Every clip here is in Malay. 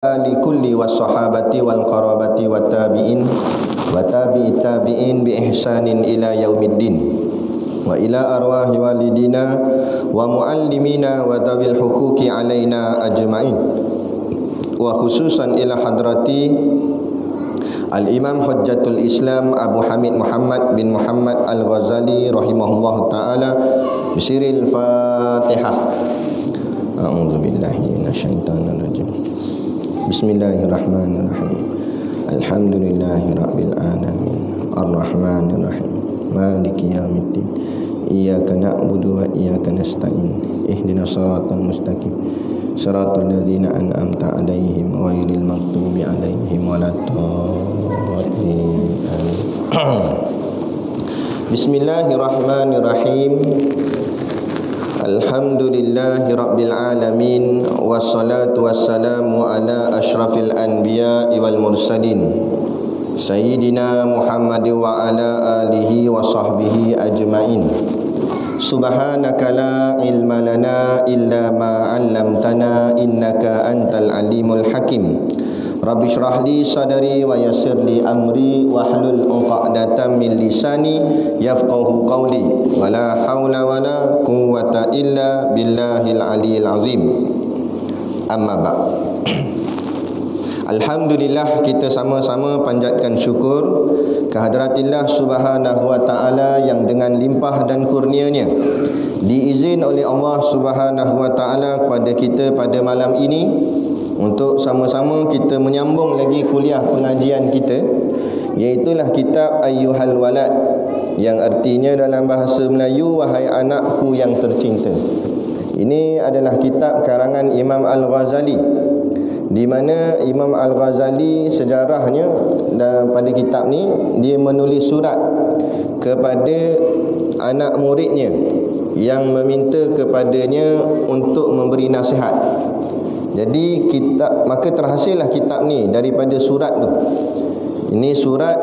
likulli wassahabati wal qarabati wat tabi'in wa tabi'it tabi'in bi ihsanin ila yaumiddin wa ila arwahi walidina wa muallimina wa dzawil huquqi alaina ajma'in wa khususan ila hadrati Al-Imam Hujjatul Islam Abu Hamid Muhammad bin Muhammad Al-Ghazali rahimahullahu ta'ala bisiril Fatihah. A'udzu billahi minasyaitonir rajim. Bismillahirrahmanirrahim. Alhamdulillahirabbil alamin. Arrahmanir rahim. Maliki yaumiddin. Iyyaka na'budu wa iyyaka nasta'in. Ihdinas siratal mustaqim. Siratal ladzina an'amta 'alaihim ghairil maghdubi 'alaihim waladdallin. Bismillahirrahmanirrahim. Alhamdulillahi rabbil alamin. Wassalatu wassalamu ala ashrafil anbiya'i wal mursalin Sayyidina Muhammad wa ala alihi wa sahbihi ajma'in. Subhanaka la ilma lana illa ma 'allamtana innaka antal alimul hakim. Rabbi shrah li sadri wa yassir li amri wahlul 'uqdatam min lisani yafqahu qawli wa la haula wa la quwwata illa billahil aliyil azim. Amma ba'. Alhamdulillah, kita sama-sama panjatkan syukur kehadраtillah subhanahu wa ta'ala yang dengan limpah dan kurnianya diizin oleh Allah subhanahu wa ta'ala kepada kita pada malam ini untuk sama-sama kita menyambung lagi kuliah pengajian kita, iaitulah kitab Ayyuhal Walad, yang artinya dalam bahasa Melayu wahai anakku yang tercinta. Ini adalah kitab karangan Imam Al-Ghazali, di mana Imam Al-Ghazali sejarahnya pada kitab ni dia menulis surat kepada anak muridnya yang meminta kepadanya untuk memberi nasihat. Jadi maka terhasillah kitab ni daripada surat tu. Ini surat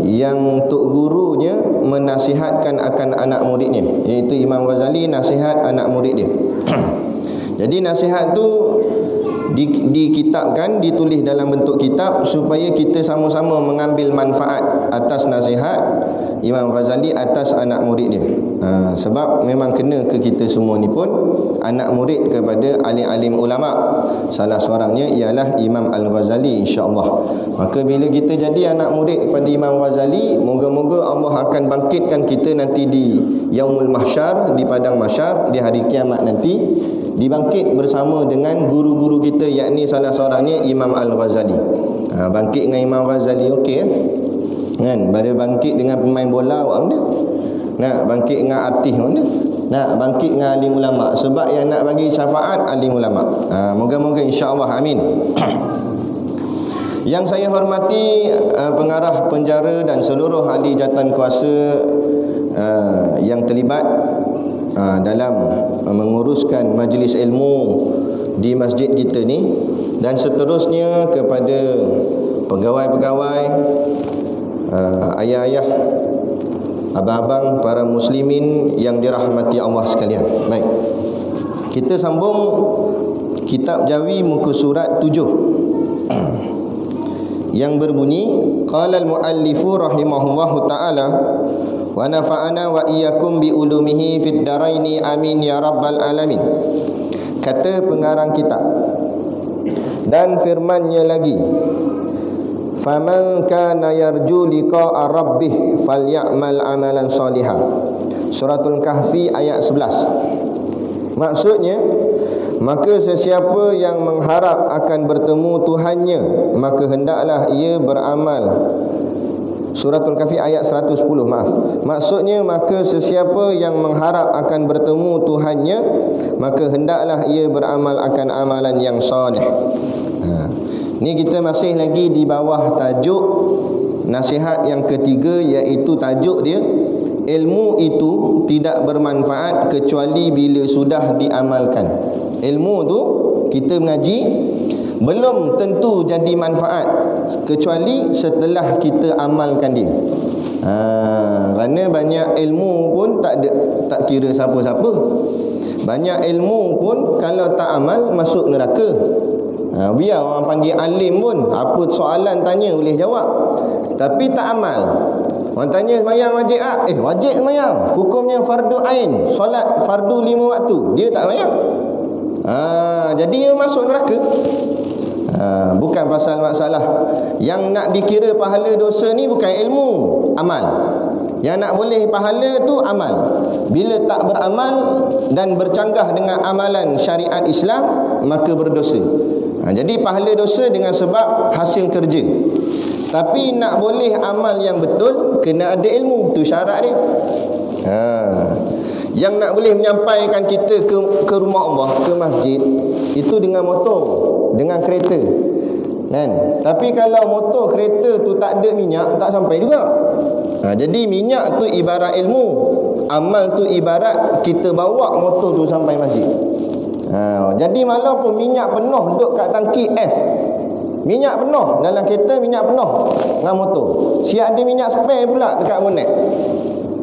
yang tok gurunya menasihatkan akan anak muridnya, iaitu Imam Ghazali nasihat anak murid dia. Jadi nasihat tu dikitabkan, ditulis dalam bentuk kitab supaya kita sama-sama mengambil manfaat atas nasihat Imam Ghazali atas anak murid dia. Sebab memang kena ke kita semua ni pun anak murid kepada alim-alim ulama. Salah seorangnya ialah Imam Al-Ghazali, insya-Allah. Maka bila kita jadi anak murid kepada Imam Ghazali, moga-moga Allah akan bangkitkan kita nanti di Yaumul Mahsyar, di padang mahsyar, di hari kiamat nanti, dibangkit bersama dengan guru-guru kita, yakni salah seorangnya Imam Al-Ghazali. Bangkit dengan Imam Ghazali okey kan? Pada bangkit dengan pemain bola awak mana? Nak bangkit dengan artis mana? Nak bangkit dengan alim ulama. Sebab yang nak bagi syafaat alim ulama. Moga-moga insya-Allah, amin. Yang saya hormati pengarah penjara dan seluruh ahli jawatan kuasa yang terlibat dalam menguruskan majlis ilmu di masjid kita ni, dan seterusnya kepada pegawai-pegawai, ayah-ayah, abang-abang, para muslimin yang dirahmati Allah sekalian. Baik, kita sambung kitab Jawi muka surat 7 yang berbunyi, qala al-muallifu rahimahullahu ta'ala wa nafa'ana wa iyyakum bi ulumihi fid daraini amin ya rabbal alamin. Kata pengarang kitab, dan firmannya lagi, faman kana yarju liqa'a rabbih falyamal amalan salihah. Suratul Kahfi ayat 11. Maksudnya, maka sesiapa yang mengharap akan bertemu Tuhannya, maka hendaklah ia beramal. Suratul Kahfi ayat 110, maaf. Maksudnya, maka sesiapa yang mengharap akan bertemu Tuhannya, maka hendaklah ia beramal akan amalan yang soleh. Ni kita masih lagi di bawah tajuk nasihat yang ketiga, iaitu tajuk dia, ilmu itu tidak bermanfaat kecuali bila sudah diamalkan. Ilmu tu kita mengaji belum tentu jadi manfaat kecuali setelah kita amalkan dia. Kerana banyak ilmu pun tak kira siapa-siapa. Banyak ilmu pun kalau tak amal masuk neraka. Biar orang panggil alim pun, apa soalan tanya boleh jawab, tapi tak amal. Orang tanya sembahyang wajib tak? Wajib sembahyang. Hukumnya fardu ain, solat fardu 5 waktu. Dia tak sembahyang. Jadi dia masuk neraka. Bukan pasal masalah. Yang nak dikira pahala dosa ni bukan ilmu, amal. Yang nak boleh pahala tu amal. Bila tak beramal dan bercanggah dengan amalan syariat Islam, maka berdosa. Jadi pahala dosa dengan sebab hasil kerja. Tapi nak boleh amal yang betul, kena ada ilmu. Tu syarat dia. Yang nak boleh menyampaikan kita ke rumah Allah, ke masjid, itu dengan motor, dengan kereta, kan? Tapi kalau motor kereta tu tak ada minyak, tak sampai juga. Jadi minyak tu ibarat ilmu, amal tu ibarat kita bawa motor tu sampai masjid. Jadi walaupun minyak penuh duduk kat tangki F, minyak penuh dalam kereta, minyak penuh dengan motor, siap ada minyak spare pula dekat bonet,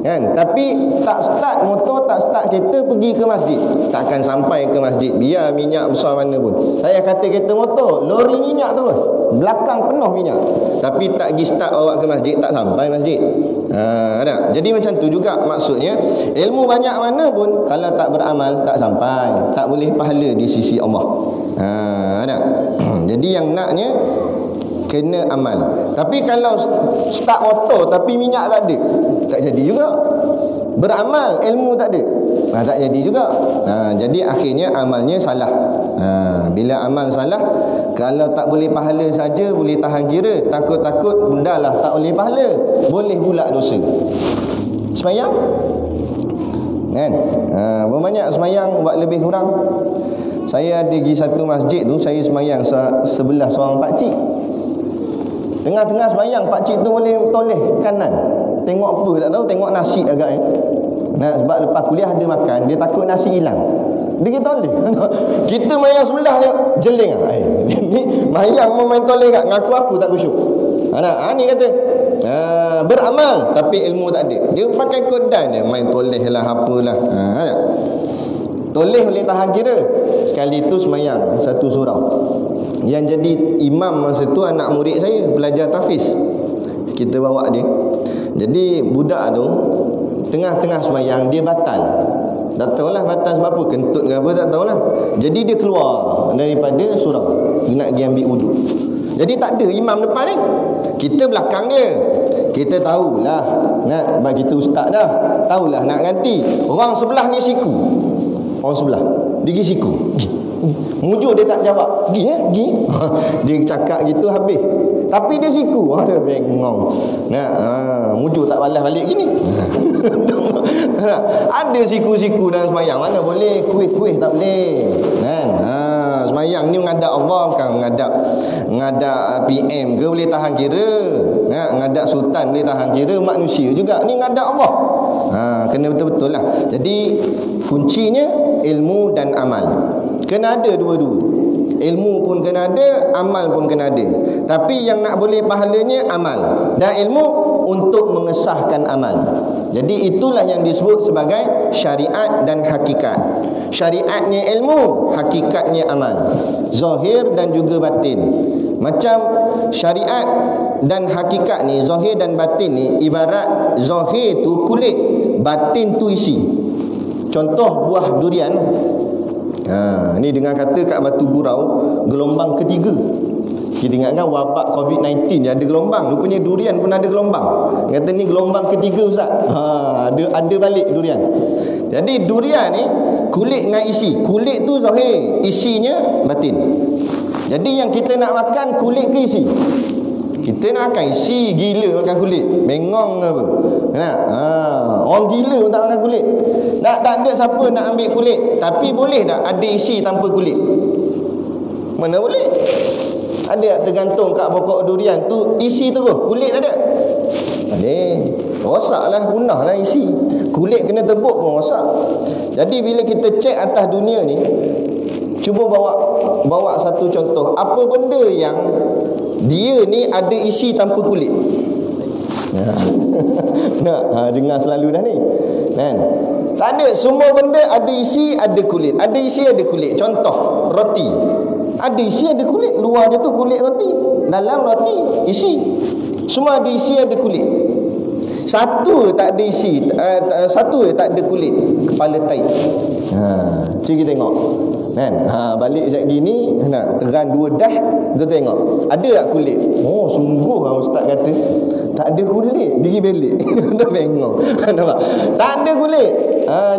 kan? Tapi tak start motor, tak start kereta, pergi ke masjid, takkan sampai ke masjid. Biar minyak besar mana pun. Saya kata kereta motor, lori minyak tu, belakang penuh minyak, tapi tak pergi start bawa ke masjid, tak sampai masjid. Ada. Jadi macam tu juga maksudnya, ilmu banyak mana pun kalau tak beramal, tak sampai, tak boleh pahala di sisi Allah. Ada. Jadi yang naknya kena amal. Tapi kalau start motor tapi minyak tak ada, tak jadi juga. Beramal, ilmu tak ada, tak jadi juga. Jadi akhirnya amalnya salah. Bila amal salah, kalau tak boleh pahala saja, boleh tahan kira, takut-takut dah lah tak boleh pahala, boleh pula dosa. Semayang, kan? Berbanyak semayang buat lebih kurang. Saya ada pergi satu masjid tu, saya semayang sebelah seorang pakcik. Tengah-tengah semayang, pakcik tu boleh toleh kanan. Tengok apa tak tahu, tengok nasi agaknya. Sebab lepas kuliah ada makan, dia takut nasi hilang, dia kata toleh. Kita mayang sebelah dia jeling. Ni mayang mau main toleh kat, ngaku aku tak khusyuk. Ni kata beramal tapi ilmu tak ada. Dia pakai kodan dia, main toleh lah apalah. Toleh boleh tahan kira. Sekali tu semayang satu surau, yang jadi imam masa tu anak murid saya, belajar tahfiz. Kita bawa dia. Jadi budak tu tengah-tengah semayang dia batal. Tak tahulah batal sebab apa, kentut ke apa tak tahulah. Jadi dia keluar daripada surau, dia nak pergi ambil wuduk. Jadi tak ada imam depan ni, kita belakang dia. Kita tahulah, sebab kita ustaz dah, tahulah nak ganti. Orang sebelah ni siku, orang sebelah dia pergi siku, mujur dia tak jawab, pergi dia cakap gitu habis, tapi dia siku. Ada bengong. Mujur tak balas balik gini. Ada siku-siku dalam semayang, mana boleh kuih-kuih tak boleh, kan? Semayang ni menghadap Allah, bukan menghadap PM ke boleh tahan kira, menghadap sultan boleh tahan kira, manusia juga ni menghadap Allah. Kena betul-betul lah. Jadi kuncinya ilmu dan amal, kena ada dua-dua. Ilmu pun kena ada, amal pun kena ada. Tapi yang nak boleh pahalanya amal, dan ilmu untuk mengesahkan amal. Jadi itulah yang disebut sebagai syariat dan hakikat. Syariatnya ilmu, hakikatnya amal, zahir dan juga batin. Macam syariat dan hakikat ni, zahir dan batin ni, ibarat zahir tu kulit, batin tu isi. Contoh buah durian. Ni dengan kata kat Batu Gurau gelombang ketiga. Kita ingatkan wabak COVID-19 ada gelombang, rupanya durian pun ada gelombang. Kata ni gelombang ketiga ustaz. Ada balik durian. Jadi durian ni kulit dengan isi. Kulit tu zahir, isinya batin. Jadi yang kita nak makan kulit ke isi? Kita nak makan isi, gila makan kulit, bengong ke apa? Orang gila pun tak makan kulit. Tak ada siapa nak ambil kulit. Tapi boleh tak ada isi tanpa kulit? Mana boleh? Ada tergantung kat pokok durian tu isi terus, kulit tak ada. Rosaklah, punahlah isi. Kulit kena tebuk pun rosak. Jadi bila kita cek atas dunia ni, cuba bawa satu contoh. Apa benda yang dia ni ada isi tanpa kulit? Dengar selalu dah ni, kan? Tak ada. Semua benda ada isi, ada kulit. Ada isi, ada kulit. Contoh roti, Ada isi, ada kulit. Luar dia tu kulit roti, dalam roti isi. Semua ada isi, ada kulit. Satu tak ada isi, satu tak ada kulit, kepala tai. Cuba kita tengok kan. Balik sekejap gini nak teran dua dah, kita tengok ada tak kulit. Oh sungguh ustaz kata tak ada kulit, diri belik. Dah bengong. Nampak? Tak ada kulit.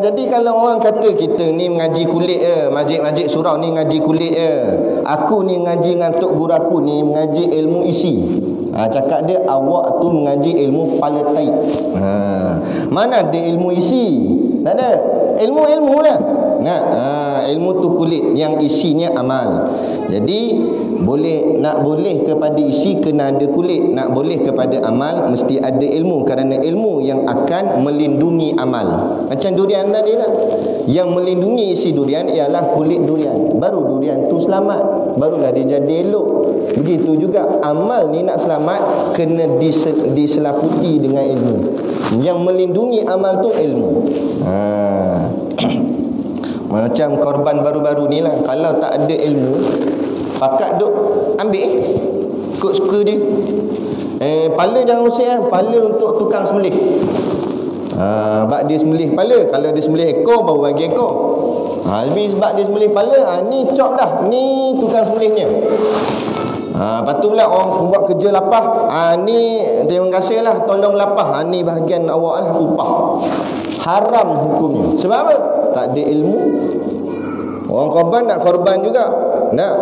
Jadi kalau orang kata kita ni mengaji kulit je, majlis-majlis surau ni ngaji kulit je, aku ni ngaji dengan tok guru aku ni mengaji ilmu isi. Cakap dia awak tu mengaji ilmu kepala tai. Mana ada ilmu isi? Tak ada. Ilmu-ilmu lah. Ilmu tu kulit, yang isinya amal. Jadi nak boleh kepada isi kena ada kulit, nak boleh kepada amal mesti ada ilmu, kerana ilmu yang akan melindungi amal. Macam durian tadi lah, yang melindungi isi durian ialah kulit durian, baru durian tu selamat, barulah dia jadi elok. Begitu juga amal ni nak selamat kena diselaputi dengan ilmu. Yang melindungi amal tu ilmu. Macam korban baru-baru ni lah, kalau tak ada ilmu, pakat duk ambil ikut suka dia. Pala jangan usik pala untuk tukang sembelih. Bak dia sembelih pala, kalau dia sembelih ekor baru bagi ekor. Habis sebab dia sembelih pala, ni cop dah, ni tukang sembelihnya. Lepas tu pula orang buat kerja lapah, ni terima kasih lah tolong lapah, ni bahagian awak lah, upah. Haram hukumnya. Sebab apa? Tak ada ilmu. Orang korban nak korban juga, nak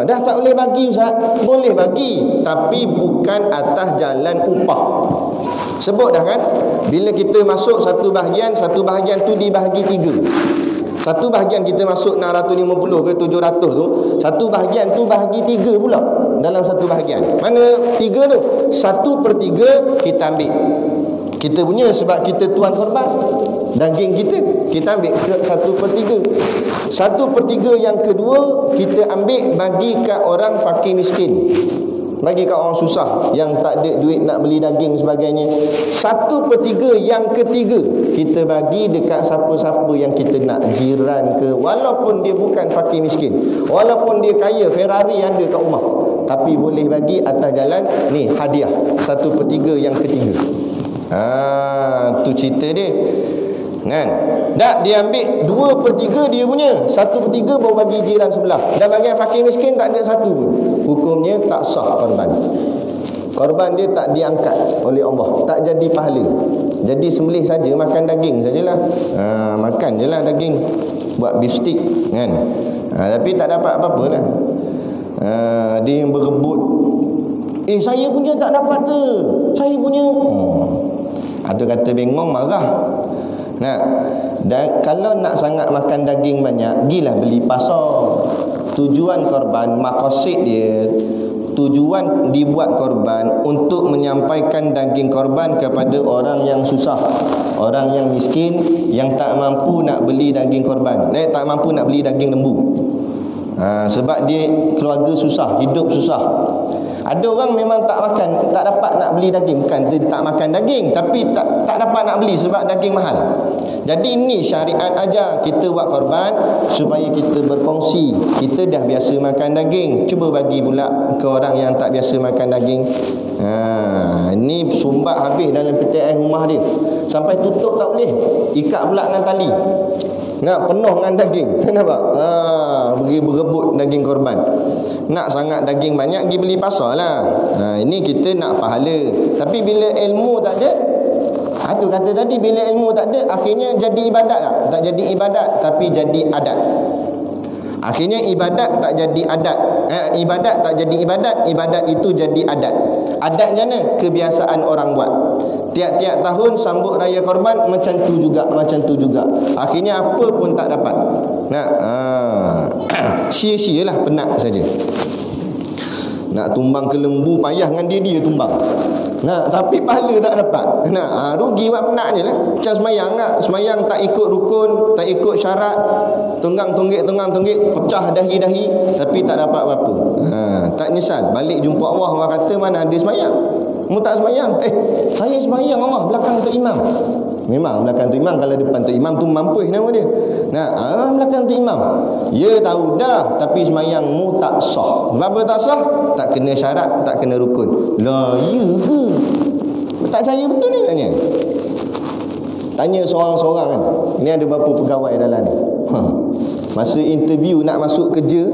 dah tak boleh bagi Ustaz. Boleh bagi, tapi bukan atas jalan upah. Sebut dah kan, bila kita masuk satu bahagian tu dibahagi 3. Satu bahagian kita masuk 650 ke 700 tu, satu bahagian tu bahagi 3 pula dalam satu bahagian. Mana 3 tu? 1/3 kita ambil, kita punya, sebab kita tuan korban, daging kita ambil 1/3. 1/3 yang kedua kita ambil bagi kat orang fakir miskin, bagi kat orang susah yang tak ada duit nak beli daging sebagainya. 1/3 yang ketiga kita bagi dekat siapa-siapa yang kita nak, jiran ke, walaupun dia bukan fakir miskin, walaupun dia kaya, Ferrari ada kat rumah, tapi boleh bagi atas jalan ni hadiah. 1/3 yang ketiga. Tu cerita dia kan. Tak, dia ambil 2/3 dia punya, 1/3 baru bagi jiran sebelah. Dan bagi fakir miskin tak ada satu pun. Hukumnya tak sah korban. Korban dia tak diangkat oleh Allah, tak jadi pahala. Jadi sembelih saja, makan daging sajalah. Makan je lah daging, buat beef stick kan. Tapi tak dapat apa-apa lah. Dia yang berebut, saya punya tak dapat ke, saya punya. Ada kata bengong, marah. Dan kalau nak sangat makan daging banyak, gilah beli pasar. Tujuan korban, makosid dia, tujuan dibuat korban untuk menyampaikan daging korban kepada orang yang susah, orang yang miskin, yang tak mampu nak beli daging korban, tak mampu nak beli daging lembu. Sebab dia keluarga susah, hidup susah. Ada orang memang tak makan, tak dapat nak beli daging. Bukan dia tak makan daging, tapi tak dapat nak beli sebab daging mahal. Jadi ini syariat ajar kita buat korban supaya kita berkongsi. Kita dah biasa makan daging, cuba bagi pula ke orang yang tak biasa makan daging. Ini sumbat habis dalam peti air rumah dia, sampai tutup tak boleh, ikat pula dengan tali. Penuh dengan daging. Nampak? Pergi berebut daging korban. Nak sangat daging banyak, pergi beli pasar lah. Ini kita nak pahala. Tapi bila ilmu tak ada, tu kata tadi, bila ilmu tak ada, akhirnya jadi ibadat tak? Tak jadi ibadat, tapi jadi adat. Akhirnya ibadat tak jadi adat. Ibadat tak jadi ibadat, ibadat itu jadi adat. Adat macam mana? Kebiasaan orang buat. Tiap-tiap tahun sambut raya korban macam tu juga, macam tu juga. Akhirnya apa pun tak dapat. Sia-sialah, penat saja. Nak tumbang ke lembu payah dengan dia tumbang. Tapi pahala tak dapat. Rugi buat penat je lah. Macam semayang tak? Semayang tak ikut rukun, tak ikut syarat, tunggang-tunggik, pecah dahi-dahi, tapi tak dapat apa-apa. Tak nyesal. Balik jumpa Allah, Allah kata mana ada semayang. Mu tak semayang? Saya semayang Allah, belakang tu imam. Memang belakang tu imam, kalau depan tu imam tu mampus nama dia. Nah, belakang tu imam. Ya tahu dah, tapi semayangmu tak sah. Kenapa tak sah? Tak kena syarat, tak kena rukun. Lah, ya ke? Tak percaya betul ni tanya. Tanya seorang-seorang kan. Ini ada berapa pegawai dalam ni. Masa interview nak masuk kerja,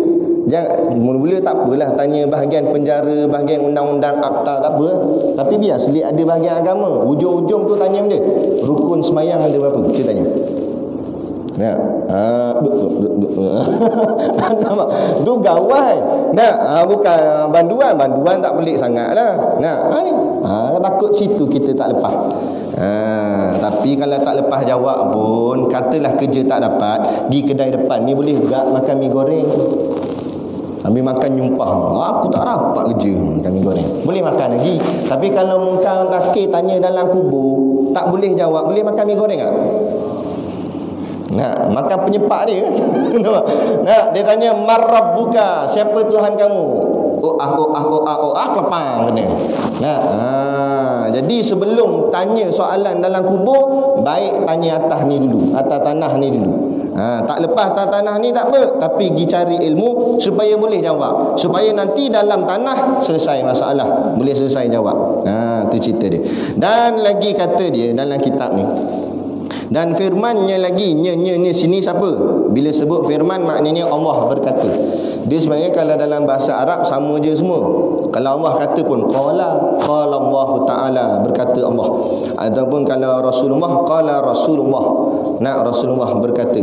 jangan mula-mula tak apalah tanya bahagian penjara, bahagian undang-undang, akta, tak apa. Tapi biar selit ada bahagian agama. Ujung-ujung tu tanya dia, rukun semayang ada berapa? Kita tanya. Ya. Nampak? Tu gawai. Bukan banduan tak pelik sangatlah. Ni. Takut situ kita tak lepas. Tapi kalau tak lepas jawab pun, katalah kerja tak dapat, di kedai depan ni boleh juga makan mi goreng. Ambil makan nyumpah. Aku tak rapat kerja makan mi goreng. Boleh makan lagi. Tapi kalau muka nakir tanya dalam kubur, tak boleh jawab, boleh makan mi goreng tak? Makan penyepak dia. Dia tanya, "Man rabbuka?" Siapa Tuhan kamu? Kelepang kena. Jadi sebelum tanya soalan dalam kubur, baik tanya atas ni dulu, atas tanah ni dulu. Tak lepas atas tanah ni tak apa, tapi pergi cari ilmu supaya boleh jawab, supaya nanti dalam tanah selesai masalah, boleh selesai jawab. Tu cerita dia. Dan lagi kata dia dalam kitab ni, dan firmannya lagi, ni sini siapa? Bila sebut firman maknanya Allah berkata. Dia sebenarnya kalau dalam bahasa Arab sama je semua. Kalau Allah kata pun qala Allah Ta'ala, berkata Allah. Ataupun kalau Rasulullah, qala Rasulullah, Rasulullah berkata.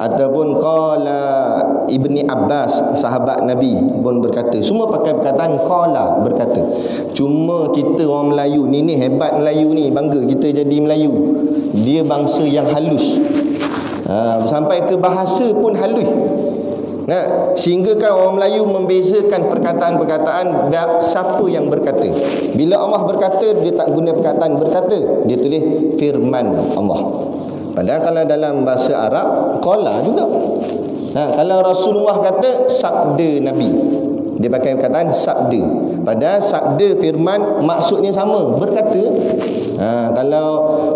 Ataupun qala Ibni Abbas, sahabat Nabi pun berkata. Semua pakai perkataan qala, berkata. Cuma kita orang Melayu ni hebat Melayu ni, bangga kita jadi Melayu. Dia bangsa yang halus. Sampai ke bahasa pun halus. Sehingga kan orang Melayu membezakan perkataan-perkataan siapa yang berkata. Bila Allah berkata, dia tak guna perkataan berkata, dia tulis firman Allah. Padahal kalau dalam bahasa Arab qala juga. Kalau Rasulullah kata sabda Nabi, dia pakai perkataan sabda. Padahal sabda firman maksudnya sama, berkata. Kalau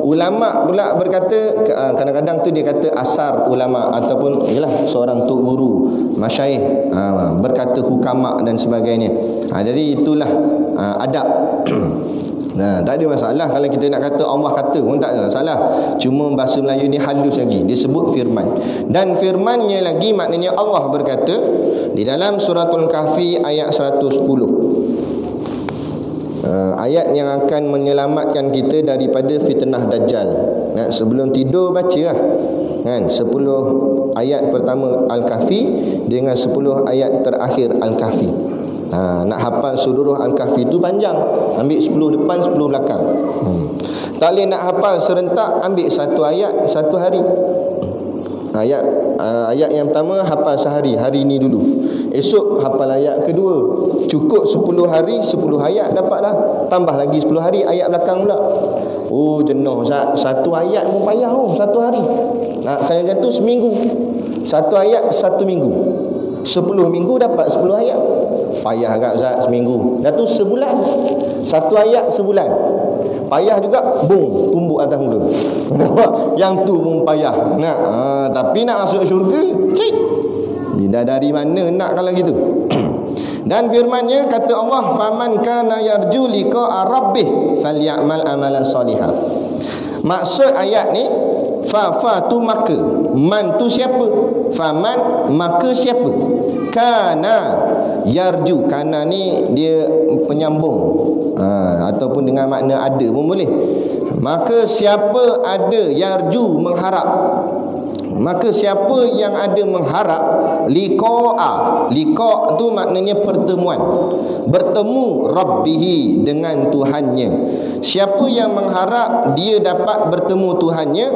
ulama pula berkata, kadang-kadang tu dia kata asar ulama, ataupun yalah seorang tok guru, masyayikh, berkata hukama dan sebagainya. Jadi itulah adab. Tak ada masalah kalau kita nak kata Allah kata pun tak ada masalah. Cuma bahasa Melayu ni halus lagi, disebut firman. Dan firmannya lagi maknanya Allah berkata di dalam suratul Kahfi ayat 110. Ayat yang akan menyelamatkan kita daripada fitnah Dajjal. Sebelum tidur baca lah, kan, 10 ayat pertama Al-Kahfi dengan 10 ayat terakhir Al-Kahfi. Nak hafal seluruh Al-Kahfi tu panjang, ambil 10 depan 10 belakang. Tak boleh nak hafal serentak, ambil satu ayat satu hari. Ayat yang pertama hafal sehari, hari ni dulu. Esok hafal ayat kedua. Cukup 10 hari 10 ayat dapat dah. Tambah lagi 10 hari ayat belakang pula. Jenuh satu ayat pun payah satu hari. Saya macam tu seminggu. Satu ayat satu minggu. 10 minggu dapat 10 ayat. Payah agak Ustaz seminggu. Dah tu sebulan. Satu ayat sebulan. Payah juga, bung, tumbuk atas muka. Yang tu pun payah. Tapi nak masuk syurga, cik. Dari mana nak kalau gitu? Dan firman-Nya kata Allah, "Faman kana yarju liqa'a rabbih falyamal amalan salihah." Maksud ayat ni, fa tu maka, man tu siapa, faman maka siapa, kana yarju, kana ni dia penyambung, ataupun dengan makna ada pun boleh. Maka siapa ada, yarju mengharap, maka siapa yang ada mengharap, liqa'a, liqa' tu maknanya pertemuan, bertemu rabbihi dengan Tuhannya. Siapa yang mengharap dia dapat bertemu Tuhannya,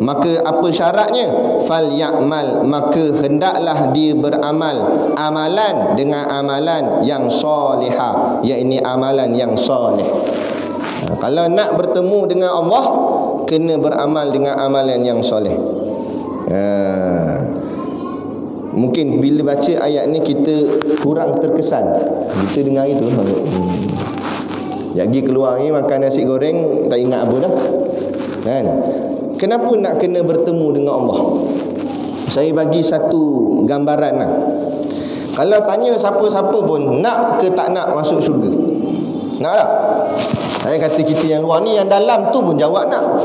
maka apa syaratnya? Falyamal, maka hendaklah dia beramal amalan dengan amalan yang solihah, iaitu amalan yang soleh. Kalau nak bertemu dengan Allah, kena beramal dengan amalan yang soleh. Mungkin bila baca ayat ni kita kurang terkesan. Kita dengar itu jadi keluar ni makan nasi goreng tak ingat apa dah, kan? Kenapa nak kena bertemu dengan Allah? Saya bagi satu gambaran lah. Kalau tanya siapa-siapa pun, nak ke tak nak masuk syurga? Nak tak? Saya kata kita yang luar ni, yang dalam tu pun jawab nak.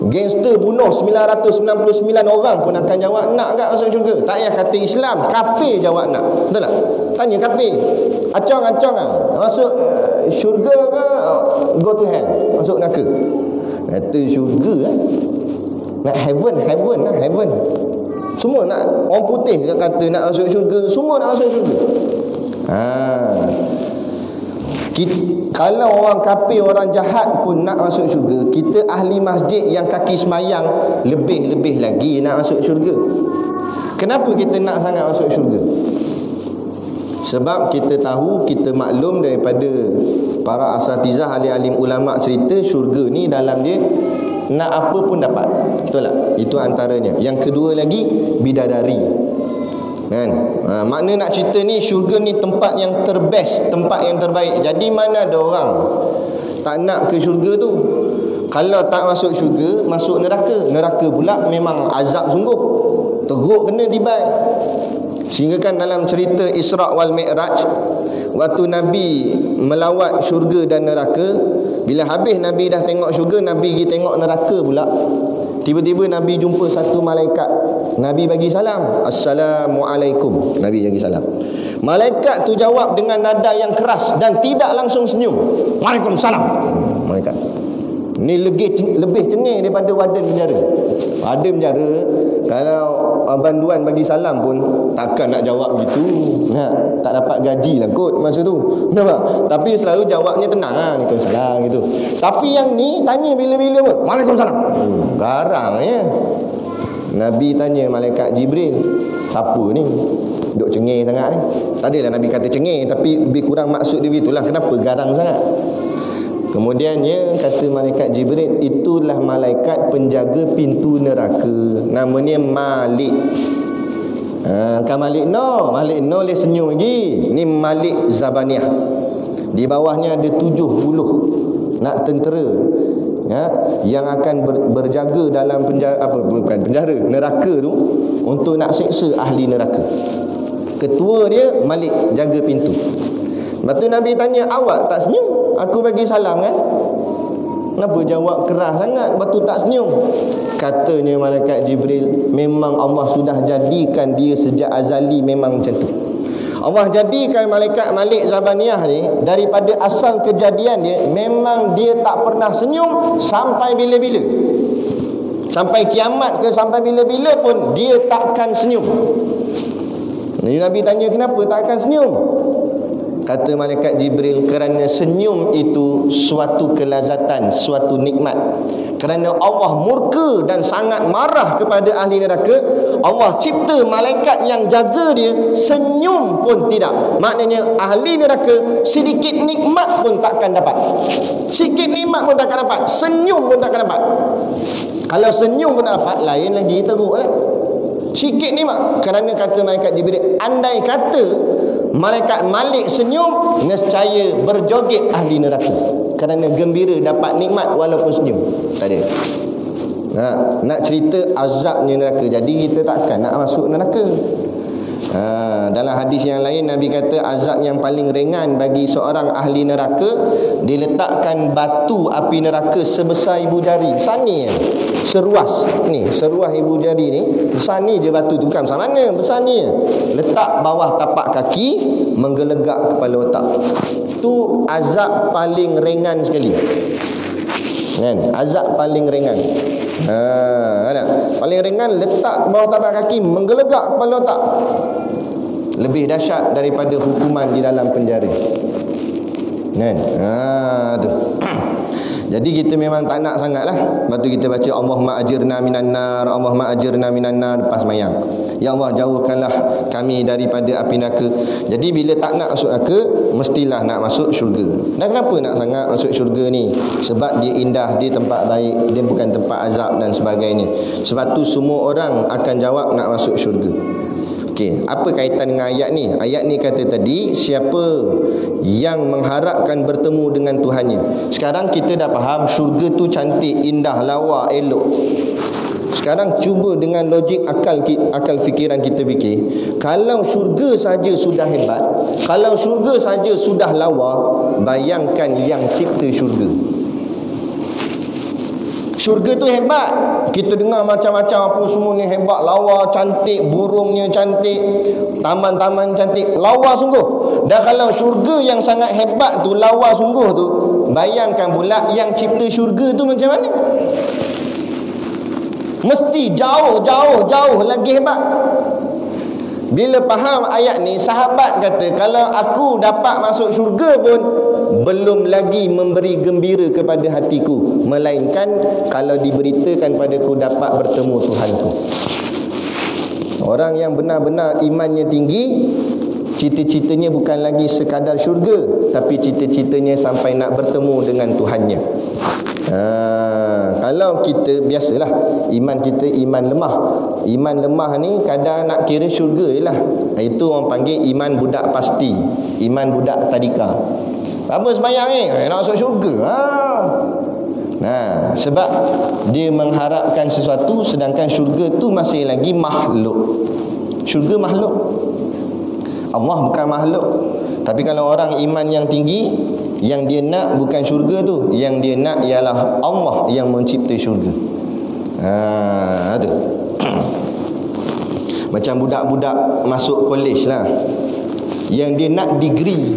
Gangster bunuh 999 orang pun akan jawab nak kat masuk syurga. Tak payah kata Islam, kafir jawab nak. Betul tak? Tanya kafir, acong-acong lah, masuk syurga ke go to hell, masuk neraka? Kata syurga lah. Nak heaven lah, heaven. Semua nak. Orang putih dia kata nak masuk syurga, semua nak masuk syurga. Kalau orang kafir, orang jahat pun nak masuk syurga, kita ahli masjid yang kaki semayang lebih-lebih lagi nak masuk syurga. Kenapa kita nak sangat masuk syurga? Sebab kita tahu, kita maklum daripada para asatizah, ahli-ahli ulama cerita, syurga ni dalam dia nak apa pun dapat. Betul tak? Itu antaranya. Yang kedua lagi, bidadari. Kan? Makna nak cerita ni, syurga ni tempat yang terbest, tempat yang terbaik. Jadi mana ada orang tak nak ke syurga tu? Kalau tak masuk syurga, masuk neraka. Neraka pula memang azab sungguh, teruk kena tibai. Sehingga kan dalam cerita Isra' wal Mi'raj, waktu Nabi melawat syurga dan neraka, bila habis Nabi dah tengok syurga, Nabi pergi tengok neraka pula. Tiba-tiba Nabi jumpa satu malaikat. Nabi bagi salam, Assalamualaikum. Nabi bagi salam. Malaikat tu jawab dengan nada yang keras dan tidak langsung senyum, Waalaikumsalam. Malaikat ni lebih cengeng daripada warden penjara. Warden penjara kalau banduan bagi salam pun takkan nak jawab gitu. Tak dapat gaji lah kot masa tu. Nampak? Tapi selalu jawabnya tenang lah, Waalaikumsalam gitu. Tapi yang ni tanya bila-bila pun, Waalaikumsalam. Garang ya. Nabi tanya malaikat Jibril, siapa ni? Duk cengeng sangat ni. Tak adalah Nabi kata cengeng, tapi lebih kurang maksud dia begitulah. Kenapa garang sangat? Kemudiannya kata malaikat Jibril, itulah malaikat penjaga pintu neraka, namanya Malik. Kan Malik no dia senyum lagi. Ni Malik Zabaniah. Di bawahnya ada 70 nak tentera yang akan berjaga dalam penjara neraka tu untuk nak seksa ahli neraka. Ketua dia Malik, jaga pintu. Lepas tu Nabi tanya, awak tak senyum? Aku bagi salam kan? Kenapa jawab keras sangat? Lepas tu tak senyum. Katanya malaikat Jibril, memang Allah sudah jadikan dia sejak azali memang macam tu. Allah jadikan malaikat Malik Zabaniah ni, daripada asal kejadian dia, memang dia tak pernah senyum sampai bila-bila. Sampai kiamat ke sampai bila-bila pun dia takkan senyum. Nabi tanya, kenapa takkan senyum? Kata malaikat Jibril, kerana senyum itu suatu kelazatan, suatu nikmat. Kerana Allah murka dan sangat marah kepada ahli neraka, Allah cipta malaikat yang jaga dia senyum pun tidak. Maknanya ahli neraka sedikit nikmat pun takkan dapat. Sikit nikmat pun takkan dapat, senyum pun takkan dapat. Kalau senyum pun tak dapat, lain lagi teruk lah. Sikit nikmat. Kerana kata malaikat Jibril, andai kata malaikat Malik senyum, nescaya berjoget ahli neraka, kerana gembira dapat nikmat walaupun senyum. Tak ada. Nak cerita azabnya neraka, jadi kita takkan nak masuk neraka. Dalam hadis yang lain Nabi kata azab yang paling ringan bagi seorang ahli neraka, diletakkan batu api neraka sebesar ibu jari. Sani seruas ni, seruas ibu jari ni, besar ni je batu tu, bukan besar mana, besar ni. Letak bawah tapak kaki, menggelegak kepala otak. Tu azab paling ringan sekali. Kan? Azab paling ringan. Paling ringan, letak bawah tapak kaki, menggelegak kepala otak. Lebih dahsyat daripada hukuman di dalam penjara. Kan? Tu. Jadi kita memang tak nak sangatlah. Lepas tu kita baca Allahumma ajirna minan nar, Allahumma ajirna minan nar lepas sembahyang. Ya Allah, jauhkanlah kami daripada api neraka. Jadi bila tak nak masuk neraka, mestilah nak masuk syurga. Dan kenapa nak sangat masuk syurga ni? Sebab dia indah, dia tempat baik, dia bukan tempat azab dan sebagainya. Sebab tu semua orang akan jawab nak masuk syurga. Okey, apa kaitan dengan ayat ni? Ayat ni kata tadi, siapa yang mengharapkan bertemu dengan Tuhannya. Sekarang kita dah faham syurga tu cantik, indah, lawa, elok. Sekarang cuba dengan logik akal fikiran kita fikir, kalau syurga saja sudah hebat, kalau syurga saja sudah lawa, bayangkan yang cipta syurga. Syurga tu hebat. Kita dengar macam-macam apa semua ni hebat, lawa, cantik, burungnya cantik, taman-taman cantik, lawa sungguh. Dan kalau syurga yang sangat hebat tu lawa sungguh tu, bayangkan pula yang cipta syurga tu macam mana? Mesti jauh lagi hebat. Bila faham ayat ni, sahabat kata, kalau aku dapat masuk syurga pun belum lagi memberi gembira kepada hatiku, melainkan kalau diberitakan padaku dapat bertemu Tuhanku. Orang yang benar-benar imannya tinggi, cita-citanya bukan lagi sekadar syurga, tapi cita-citanya sampai nak bertemu dengan Tuhannya. Kalau kita, biasalah iman kita iman lemah. Iman lemah ni kadang nak kira syurga je lah. Itu orang panggil iman budak pasti, iman budak tadika. Apa sembahyang ni? Nak masuk syurga. Sebab dia mengharapkan sesuatu, sedangkan syurga tu masih lagi makhluk. Syurga makhluk, Allah bukan makhluk. Tapi kalau orang iman yang tinggi, yang dia nak bukan syurga tu, yang dia nak ialah Allah yang mencipta syurga. Tu. Macam budak-budak masuk kolej lah, yang dia nak degree.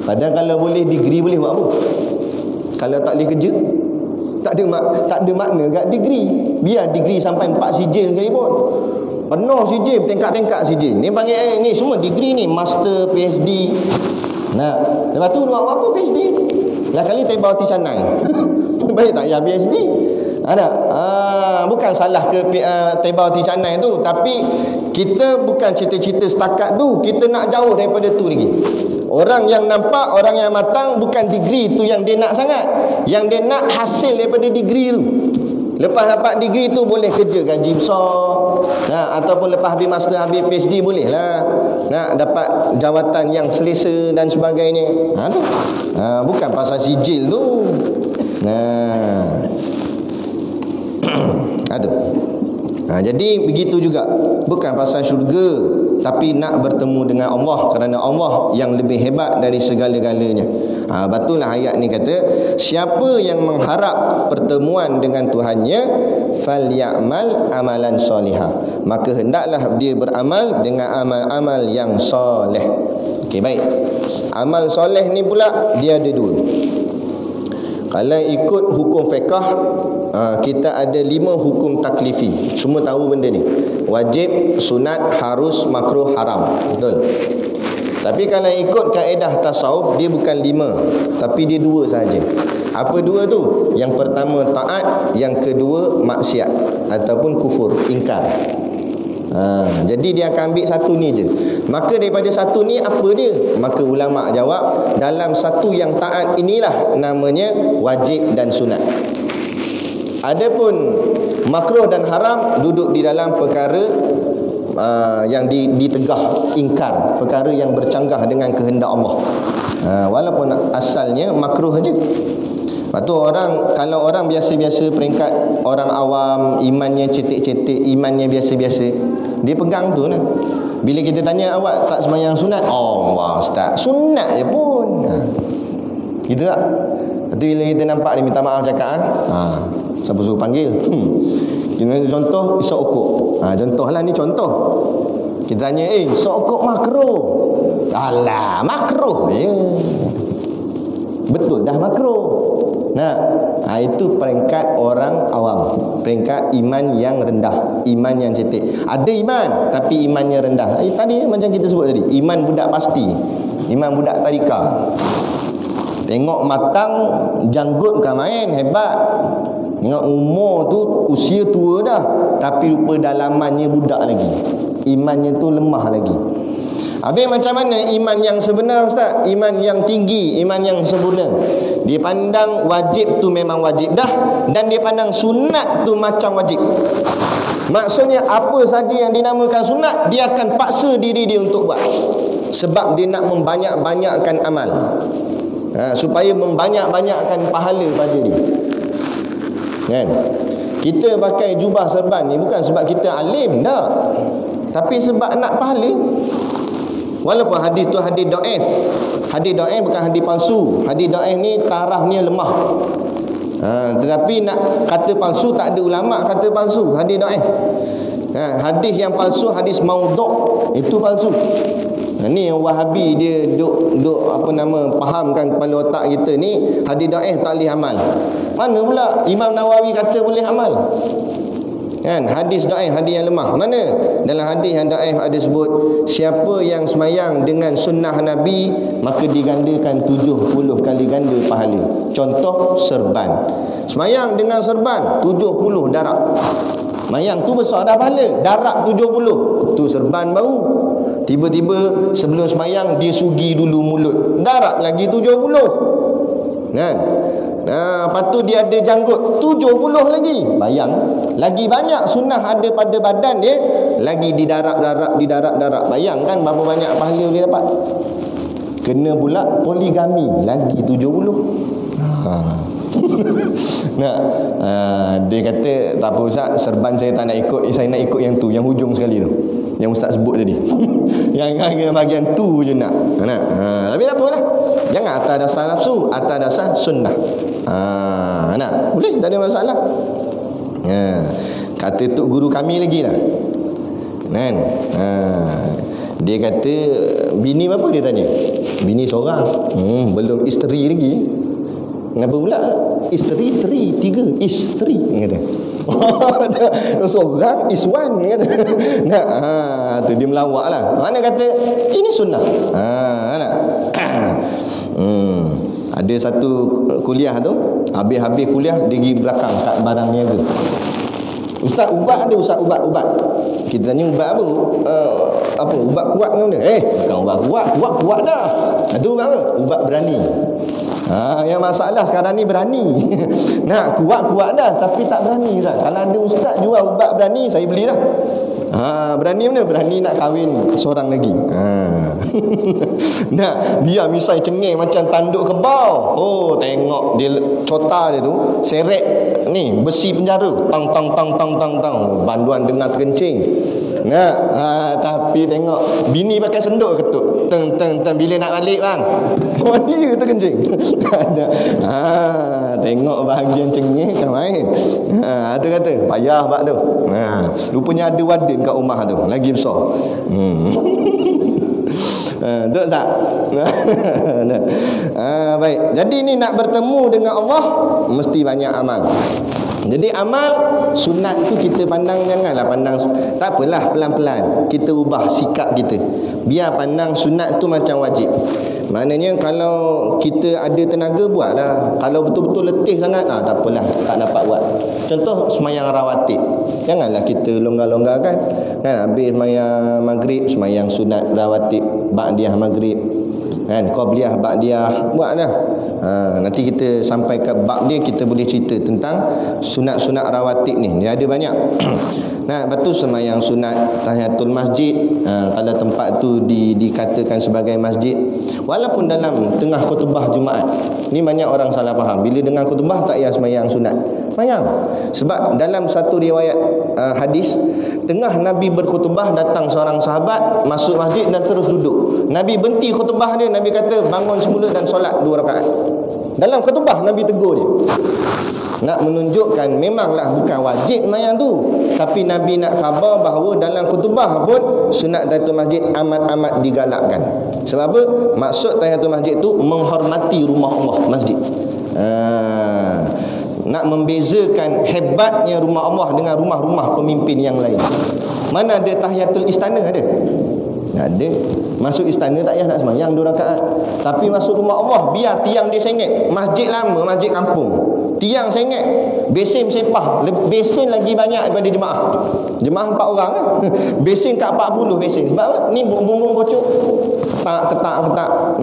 Padahal kalau boleh degree, boleh buat apa? Kalau tak boleh kerja, tak ada makna kat degree. Biar degree sampai 4 sijil sekalipun, penuh sijil, tingkat-tingkat sijil. Ni panggil ni semua degree ni, master, PhD. Lepas tu buat apa PhD? Lah kali tebau ti canai. Baik tak ya PhD? Ada. Bukan salah ke tebau ti canai tu, tapi kita bukan cita-cita setakat tu, kita nak jauh daripada tu lagi. Orang yang nampak, orang yang matang, bukan degree tu yang dia nak sangat. Yang dia nak hasil daripada degree tu. Lepas dapat degree tu boleh kerja gaji besar, ataupun lepas habis master, habis PhD boleh lah dapat jawatan yang selesa dan sebagainya. Tu. Bukan pasal sijil tu. Tu. Jadi begitu juga, bukan pasal syurga, tapi nak bertemu dengan Allah, kerana Allah yang lebih hebat dari segala-galanya. Betullah ayat ni kata, siapa yang mengharap pertemuan dengan Tuhannya, falyamal amalan solihah, maka hendaklah dia beramal dengan amal-amal yang soleh. Okey, baik. Amal soleh ni pula dia ada dua. Kalau ikut hukum fiqh, kita ada 5 hukum taklifi. Semua tahu benda ni. Wajib, sunat, harus, makruh, haram. Betul? Tapi kalau ikut kaedah tasawuf, dia bukan 5, tapi dia 2 saja. Apa 2 tu? Yang pertama taat, yang kedua maksiat ataupun kufur, ingkar. Jadi dia akan ambil satu ni je. Maka daripada satu ni apa dia? Maka ulama jawab, dalam satu yang taat inilah namanya wajib dan sunat. Adapun makruh dan haram duduk di dalam perkara yang ditegah, ingkar, perkara yang bercanggah dengan kehendak Allah. Walaupun asalnya makruh aja. Lepas tu kalau orang biasa-biasa, peringkat orang awam, imannya cetek-cetek, imannya biasa-biasa, dia pegang tu lah. Bila kita tanya, awak tak sembahyang sunat? Oh, wah ustaz, sunat je pun. Gitu tak? Lepas tu bila kita nampak dia minta maaf cakap, siapa suruh panggil? Contoh, isyak ukuk. Contohlah ni contoh. Kita tanya, isyak ukuk makruh. Alah, makruh je. Betul dah makruh. Itu peringkat orang awam, peringkat iman yang rendah, iman yang cetek. Ada iman tapi imannya rendah. Tadi macam kita sebut tadi, iman budak pasti, iman budak tadika. Tengok matang, janggut bukan main, hebat. Tengok umur tu, usia tua dah, tapi rupa dalamannya budak lagi, imannya tu lemah lagi. Habis macam mana iman yang sebenar ustaz? Iman yang tinggi, iman yang sempurna. Dia pandang wajib tu memang wajib dah, dan dia pandang sunat tu macam wajib. Maksudnya apa saja yang dinamakan sunat, dia akan paksa diri dia untuk buat. Sebab dia nak membanyak-banyakkan amal. Supaya membanyak-banyakkan pahala pada dia. Kan? Kita pakai jubah serban ni bukan sebab kita alim, tak. Tapi sebab nak pahala. Walaupun hadis tu hadis dhaif. Hadis dhaif bukan hadis palsu. Hadis dhaif ni tarafnya lemah. Tetapi nak kata palsu, tak ada ulama kata palsu hadis dhaif. Hadis yang palsu hadis maudhu', itu palsu. Ni yang Wahabi dia duk fahamkan kepala otak kita ni hadis dhaif tak boleh amal. Mana pula Imam Nawawi kata boleh amal? Kan, hadis dhaif, hadis yang lemah. Mana? Dalam hadis yang dhaif ada sebut, siapa yang semayang dengan sunnah Nabi maka digandakan 70 kali ganda pahala. Contoh serban. Semayang dengan serban 70 darab. Mayang tu besar dah pahala, darab 70. Tu serban baru. Tiba-tiba sebelum semayang dia sugi dulu mulut, darab lagi 70. Kan? Lepas tu dia ada janggut 70 lagi. Bayang, lagi banyak sunnah ada pada badan dia, lagi didarab-darab. Bayangkan berapa banyak pahala dia dapat. Kena pula poligami, lagi 70. Dia kata tak apa Ustaz, serban saya tak nak ikut, saya nak ikut yang tu, yang hujung sekali tu, yang Ustaz sebut tadi. Yang bahagian tu je nak. Tapi tak apalah, jangan atas dasar nafsu, atas dasar sunnah. Boleh, tak ada masalah. Kata tok guru kami lagi lah kan. Dia kata bini berapa, dia tanya. Bini seorang. Belum isteri lagi. Kenapa pula? Isteri 3 isteri kata. Seorang is one kata. Tu dia melawak lah. Mana kata ini sunnah. Ada satu kuliah tu, habis kuliah dia pergi belakang kat barang niaga. Ustaz ubat ada, Ustaz ubat. Kita tanya ubat apa? Ubat kuat ke mana? Bukan ubat kuat dah. Itu ubat apa? Ubat berani. Yang masalah sekarang ni berani. Nak kuat dah tapi tak berani Ustaz. Kalau ada ustaz jual ubat berani, saya belilah. Berani mana? Berani nak kahwin seorang lagi. Nak biar misai cengeng macam tanduk kebau. Tengok dia cota dia tu seret ni besi penjara. Tang. Banduan dengar terkencing. Tapi tengok bini pakai senduk ketuk. Teng bila nak balik bang. Dia terkencing. Tengok bahagian cengeng tak main. Tu kata payah bab tu. Rupanya ada wadin kat rumah tu lagi besar. Betul tak? Baik. Jadi ni nak bertemu dengan Allah mesti banyak amal. Jadi amal sunat tu kita pandang, janganlah pandang, tak apalah, pelan-pelan kita ubah sikap kita. Biar pandang sunat tu macam wajib. Maknanya kalau kita ada tenaga buatlah. Kalau betul-betul letih sangat tak apalah, tak dapat buat. Contoh semayang rawatib. Janganlah kita longgar-longgarkan. Kan habis semayang maghrib, semayang sunat rawatib, ba'diyah maghrib. Kan qabliyah ba'diyah buatlah. Nanti kita sampai ke bab dia, kita boleh cerita tentang sunat-sunat rawatib ni. Dia ada banyak. Lepas tu semayang sunat tahiyatul masjid. Kalau tempat tu dikatakan sebagai masjid, walaupun dalam tengah khutbah Jumaat. Ni banyak orang salah faham. Bila dengar khutbah tak payah semayang sunat. Semayang. Sebab dalam satu riwayat hadis, tengah Nabi berkhutbah datang seorang sahabat masuk masjid dan terus duduk. Nabi berhenti khutbah dia, Nabi kata bangun semula dan solat 2 rakaat. Dalam khutbah Nabi tegur dia. Nak menunjukkan memanglah bukan wajib semayang tu, tapi Nabi nak khabar bahawa dalam khutbah pun sunat tahiyatul masjid amat-amat digalakkan. Sebab apa? Maksud tahiyatul masjid tu menghormati rumah Allah, masjid. Nak membezakan hebatnya rumah Allah dengan rumah-rumah pemimpin yang lain. Mana ada tahiyatul istana ada? Tak ada. Masuk istana tak payah nak semayang 2 rakaat. Tapi masuk rumah Allah biar tiang dia sengit. Masjid lama, masjid kampung, tiang sengit, Besen sepah, besen lagi banyak daripada jemaah. Jemaah 4 orang kan. Besen kat 40 besen. Sebab apa? Ni bumbung bocor. Ketak.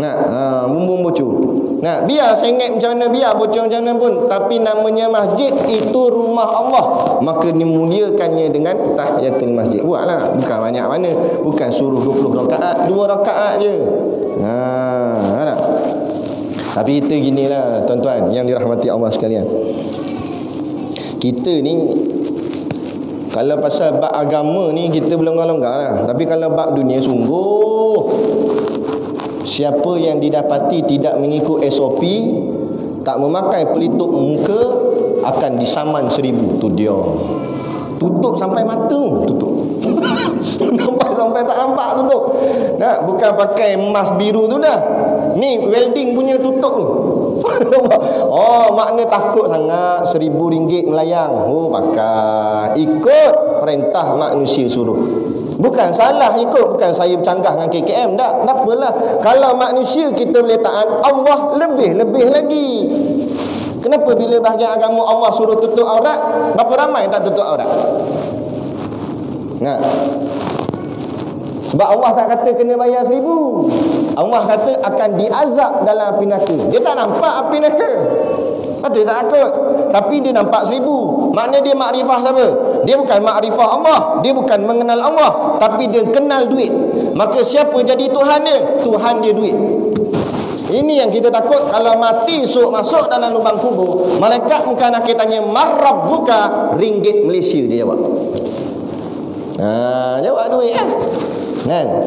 Bumbung bocor. Nah, biar sengit macam mana, biar bocor macam mana pun, tapi namanya masjid itu rumah Allah, maka dimuliakannya dengan tahiyatul masjid. Buatlah, bukan banyak mana, bukan suruh 20 rakaat, 2 rakaat je. Nah. Tapi kita ginilah tuan-tuan yang dirahmati Allah sekalian. Kita ni kalau pasal bab agama ni kita berlonggar-longgar lah. Tapi kalau bab dunia sungguh, siapa yang didapati tidak mengikut SOP, tak memakai pelitup muka, akan disaman 1000. Tu dia. Tutup sampai mata, tutup. Nampak sampai tak nampak, tutup. Nah, bukan pakai emas biru tu dah. Ni welding punya tutup tu. Oh, makna takut sangat, RM1000 melayang. Oh, pakai. Ikut perintah manusia suruh. Bukan salah ikut, bukan saya bercanggah dengan KKM, tak apalah. Kalau manusia kita boleh taat, Allah lebih lagi. Kenapa bila bahagian agama Allah suruh tutup aurat, berapa ramai tak tutup aurat? Nah. Sebab Allah tak kata kena bayar 1000. Allah kata akan diazab dalam api neraka. Dia tak nampak api neraka, dia tak takut. Tapi dia nampak 1000. Maknanya dia makrifah siapa? Dia bukan makrifah Allah, dia bukan mengenal Allah, tapi dia kenal duit. Maka siapa jadi Tuhan dia? Tuhan dia duit. Ini yang kita takut. Kalau mati esok masuk dalam lubang kubur, malaikat muka nak tanya, "Marabbuka?" Ringgit Malaysia dia jawab. Jawab duit kan?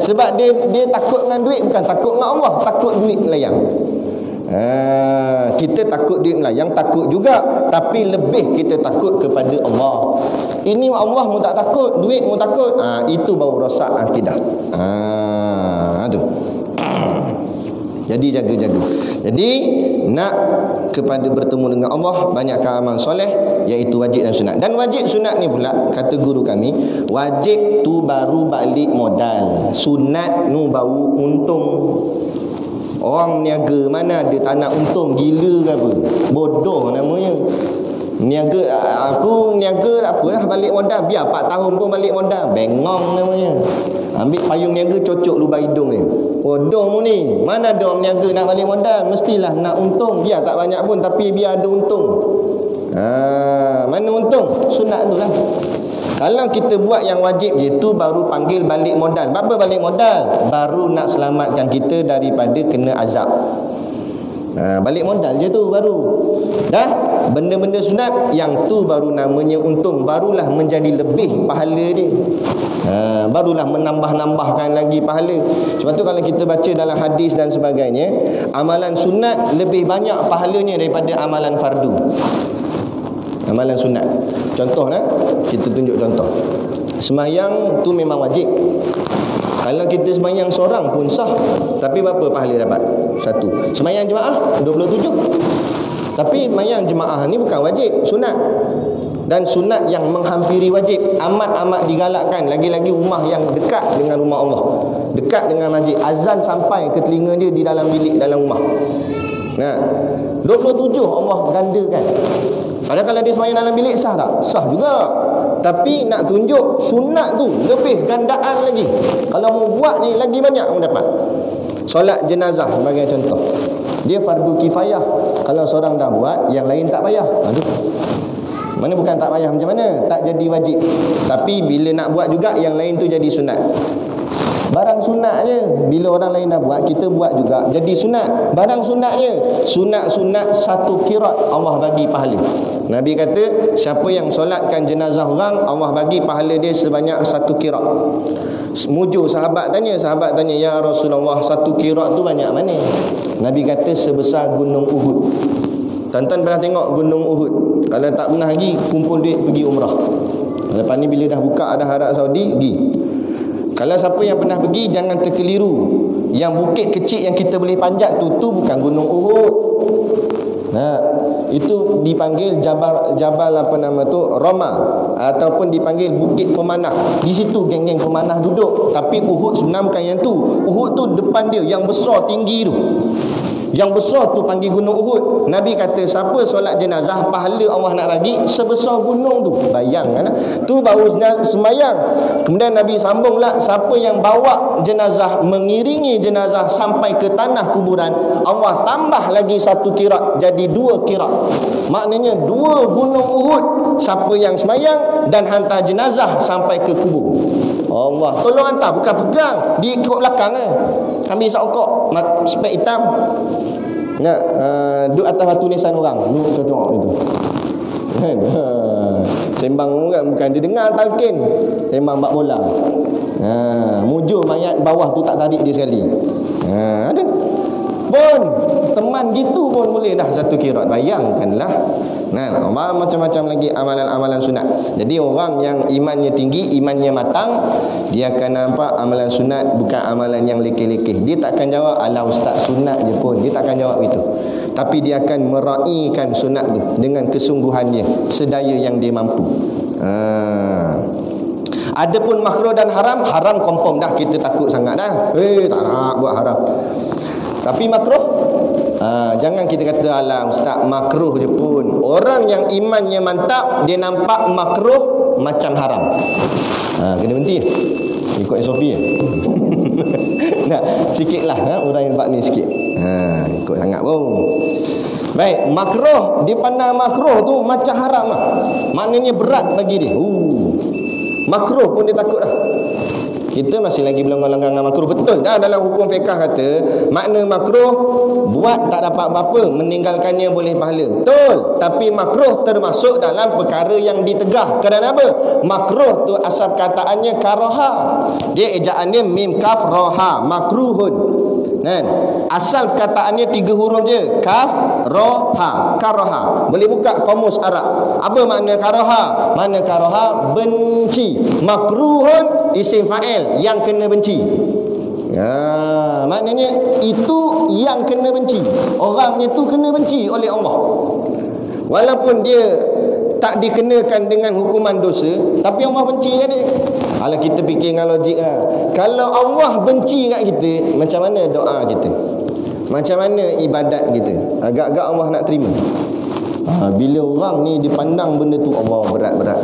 Sebab dia takut dengan duit, bukan takut dengan Allah, takut duit melayang. Kita takut duit melayang, takut juga, tapi lebih kita takut kepada Allah. Ini Allah mu tak takut, duit mu takut. Itu baru rosak akidah. Tu. Jadi jaga-jaga. Jadi nak kepada bertemu dengan Allah, banyakkan amal soleh, iaitu wajib dan sunat. Dan wajib sunat ni pula kata guru kami, wajib tu baru balik modal, sunat nu baru untung. Orang niaga mana ada tak nak untung, gila ke apa? Bodoh namanya. Niaga, aku niaga apalah balik modal, biar 4 tahun pun balik modal, bengong namanya. Ambil payung niaga cocok lubang hidung dia. Bodoh mu ni. Mana ada orang niaga nak balik modal, mestilah nak untung, biar tak banyak pun tapi biar ada untung. Mana untung? Sunat tu lah. Kalau kita buat yang wajib je, tu baru panggil balik modal. Apa balik modal? Baru nak selamatkan kita daripada kena azab. Balik modal je tu baru. Dah benda-benda sunat yang tu baru namanya untung, barulah menjadi lebih pahala dia. Barulah menambah-nambahkan lagi pahala. Sebab tu kalau kita baca dalam hadis dan sebagainya, amalan sunat lebih banyak pahalanya daripada amalan fardu. Amalan sunat. Contoh kita tunjuk contoh. Sembahyang tu memang wajib. Kalau kita sembahyang seorang pun sah, tapi berapa pahala dapat? 1. Sembahyang jemaah 27. Tapi sembahyang jemaah ni bukan wajib, sunat. Dan sunat yang menghampiri wajib, amat-amat digalakkan. Lagi-lagi rumah yang dekat dengan rumah Allah, dekat dengan masjid, azan sampai ke telinga dia di dalam bilik dalam rumah. 27 Allah gandakan. Padahal kalau dia sembahyang dalam bilik sah tak? Sah juga. Tapi nak tunjuk sunat tu lebih gandaan lagi. Kalau mau buat ni lagi banyak mu dapat. Solat jenazah sebagai contoh, dia fardu kifayah. Kalau seorang dah buat, yang lain tak payah. Mana bukan tak payah macam mana? Tak jadi wajib. Tapi bila nak buat juga, yang lain tu jadi sunat. Barang sunat je, bila orang lain dah buat, kita buat juga jadi sunat. Barang sunat je, sunat-sunat 1 qirat Allah bagi pahala. Nabi kata, siapa yang solatkan jenazah orang, Allah bagi pahala dia sebanyak 1 qirat. Mujur sahabat tanya, ya Rasulullah, 1 qirat tu banyak mana? Nabi kata sebesar gunung Uhud. Tuan-tuan pernah tengok gunung Uhud? Kalau tak pernah lagi, kumpul duit pergi umrah. Lepas ni bila dah buka dah Arab Saudi, pergi. Kalau siapa yang pernah pergi, jangan terkeliru. Yang bukit kecil yang kita boleh panjat tu bukan gunung Uhud. Itu dipanggil Jabal apa nama tu, Roma, ataupun dipanggil Bukit Pemanah. Di situ geng-geng pemanah duduk. Tapi Uhud sebenarnya bukan yang tu. Uhud tu depan dia yang besar tinggi tu. Yang besar tu panggil gunung Uhud. Nabi kata siapa solat jenazah, pahala Allah nak bagi sebesar gunung tu. Bayangkan tu baru semayang. Kemudian Nabi sambunglah, siapa yang bawa jenazah, mengiringi jenazah sampai ke tanah kuburan, Allah tambah lagi 1 kirat, jadi 2 kirat. Maknanya 2 gunung Uhud, siapa yang semayang dan hantar jenazah sampai ke kubur. Allah tolong hantar, bukan pegang di ikut belakang ambil sakok spek hitam nak duduk atas batu nisan orang, duduk cocok itu kan. Sembang kan, bukan dia dengar talqin, sembang bak bola. Mujur mayat bawah tu tak tarik dia sekali. Ada pun teman gitu pun boleh dah 1 kirat. Bayangkanlah. Macam-macam lagi amalan-amalan sunat. Jadi orang yang imannya tinggi, imannya matang, dia akan nampak amalan sunat bukan amalan yang lekeh-lekeh. Dia tak akan jawab ala ustaz sunat je pun. Dia tak akan jawab itu. Tapi dia akan meraihkan sunat tu dengan kesungguhannya, sedaya yang dia mampu. Adapun makruh dan haram, haram confirm dah, kita takut sangat dah. Tak nak buat haram. Tapi makruh, jangan kita kata alah ustaz makruh je pun. Orang yang imannya mantap, dia nampak makruh macam haram. Kena berhenti ikut SOP Nah, sikitlah orang yang buat ni sikit. Ikut sangat pun. Baik, makruh, dipandang makruh tu macam haram lah. Maknanya berat bagi dia. Makruh pun dia takut dah. Kita masih lagi berlonggar-longgar dengan makruh. Betul dah dalam hukum fiqah kata makna makruh buat tak dapat apa-apa, meninggalkannya boleh pahala. Betul. Tapi makruh termasuk dalam perkara yang ditegah. Kerana apa? Makruh tu asal kataannya karaha. Dia ejaannya mim kaf roha, makruhun. Kan? Asal kataannya 3 huruf je, kaf roha, karaha. Boleh buka kamus Arab. Apa makna karaha? Makna karaha benci. Makruhun isim fa'il yang kena benci. Maknanya itu yang kena benci. Orangnya tu kena benci oleh Allah. Walaupun dia tak dikenakan dengan hukuman dosa, tapi Allah benci kat dia. Kalau kita fikir dengan logik kalau Allah benci kat kita, macam mana doa kita? Macam mana ibadat kita? Agak-agak Allah nak terima. Bila orang ni dipandang benda tu Allah berat-berat,